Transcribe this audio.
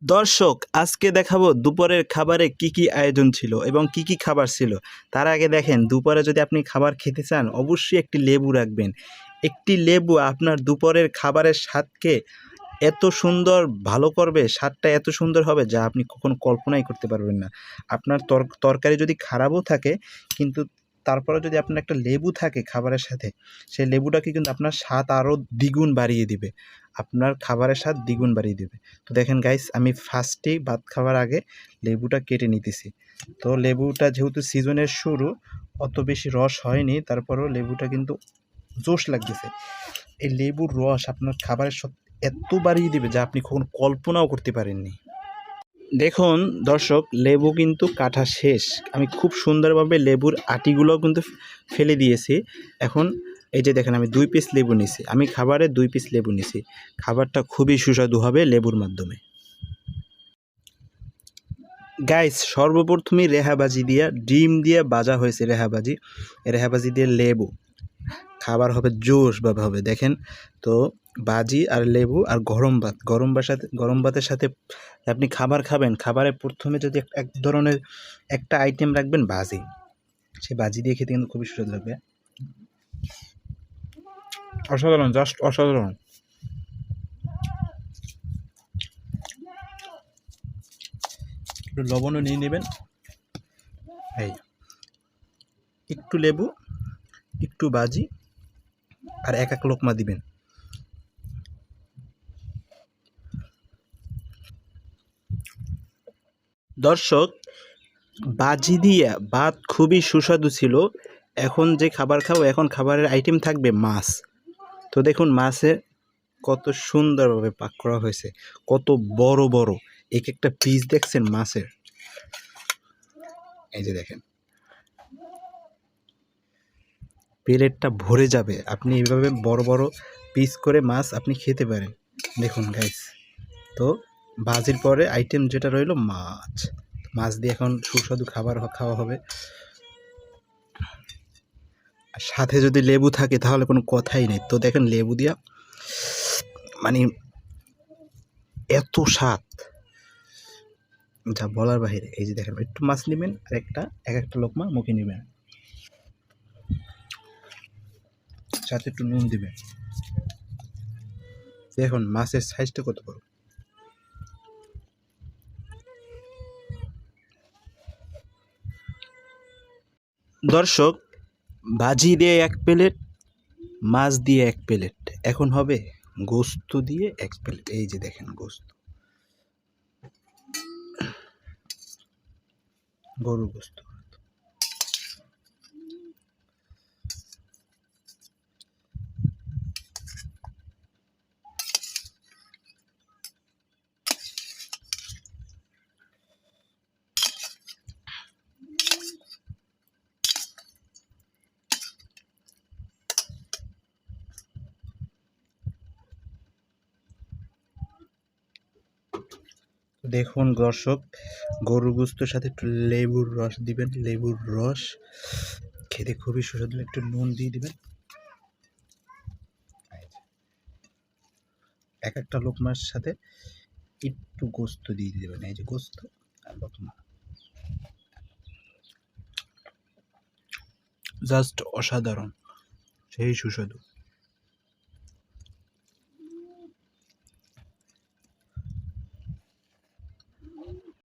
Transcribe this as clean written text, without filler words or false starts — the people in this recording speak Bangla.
দর্শক, আজকে দেখাবো দুপুরের খাবারে কি কি আয়োজন ছিল এবং কি কি খাবার ছিল। তার আগে দেখেন, দুপুরে যদি আপনি খাবার খেতে চান অবশ্যই একটি লেবু রাখবেন। একটি লেবু আপনার দুপুরের খাবারের স্বাদকে এত সুন্দর ভালো করবে, স্বাদটা এত সুন্দর হবে যা আপনি কখনো কল্পনাই করতে পারবেন না। আপনার তরকারি যদি খারাপও থাকে, কিন্তু তারপরে যদি আপনার একটা লেবু থাকে খাবারের সাথে, সেই লেবুটাকে কিন্তু আপনার স্বাদ আরও দ্বিগুণ বাড়িয়ে দিবে, আপনার খাবারের স্বাদ দ্বিগুণ বাড়িয়ে দেবে। তো দেখেন গাইস, আমি ফার্স্টেই ভাত খাওয়ার আগে লেবুটা কেটে নিতেছি। তো লেবুটা যেহেতু সিজনের শুরু, অত বেশি রস হয়নি, তারপরেও লেবুটা কিন্তু জোশ লাগতেছে। এই লেবুর রস আপনার খাবারের এত বাড়িয়ে দিবে যা আপনি কখনো কল্পনাও করতে পারেননি। দেখুন দর্শক, লেবু কিন্তু কাটা শেষ। আমি খুব সুন্দরভাবে লেবুর আটিগুলোও কিন্তু ফেলে দিয়েছি। এখন এই যে দেখেন, আমি 2 পিস লেবু নিছি, আমি খাবারে 2 পিস লেবু নিছি। খাবারটা খুবই সুস্বাদু হবে লেবুর মাধ্যমে। গাইস, সর্বপ্রথমেই রেহাবাজি দিয়ে ডিম দিয়ে ভাজা হয়েছে। রেহাবাজি দিয়ে লেবু খাবার হবে, জোশভাবে হবে। দেখেন তো, বাজি আর লেবু আর গরম ভাতের সাথে আপনি খাবার খাবেন। খাবারে প্রথমে যদি এক ধরনের একটা আইটেম রাখবেন ভাজি, সেই ভাজি দিয়ে খেতে কিন্তু খুবই সুস্বাদু লাগবে। অসাধারণ, জাস্ট অসাধারণ। একটু লবণও নিয়ে নেবেন। এই একটু লেবু, একটু ভাজি আর এক লোকমা দিবেন। দর্শক, ভাজি দিয়ে ভাত খুবই সুস্বাদু ছিল। এখন যে খাবার খাবো, এখন খাবারের আইটেম থাকবে মাছ। তো দেখুন, মাছে কত সুন্দরভাবে পাক করা হয়েছে, কত বড় বড় এক একটা পিস দেখছেন মাছের। এই যে দেখেন, প্লেটটা ভরে যাবে। আপনি এইভাবে বড় বড় পিস করে মাছ আপনি খেতে পারেন। দেখুন গাইস, তো ভাজির পরে আইটেম যেটা রইলো মাছ। মাছ দিয়ে এখন সুস্বাদু খাবার খাওয়া হবে। আর সাথে যদি লেবু থাকে তাহলে কোনো কথাই নেই। তো দেখেন, লেবু দিয়া মানে এত স্বাদ যা বলার বাহিরে। এই যে দেখেন, একটু মাছ নেবেন আর এক একটা লোকমা মুখে নেবেন, সাথে একটু নুন দিবেন। দেখুন মাছের সাইজটা কত বড়। দর্শক, ভাজি দিয়ে 1 প্লেট, মাছ দিয়ে 1 প্লেট, এখন হবে গোস্ত দিয়ে 1 প্লেট। এই যে দেখেন গোস্ত, গরুর গোস্ত। দেখুন দর্শক, গরুর গোস্তের সাথে একটু লেবুর রস দিবেন। লেবুর রস খেতে খুবই সুস্বাদু। একটু নুন দিয়ে দিবেন। এক একটা লোকমার সাথে একটু গোস্ত দিয়ে দেবেন। এই যে গোস্ত আর লোকমা, জাস্ট অসাধারণ, সেই সুস্বাদু।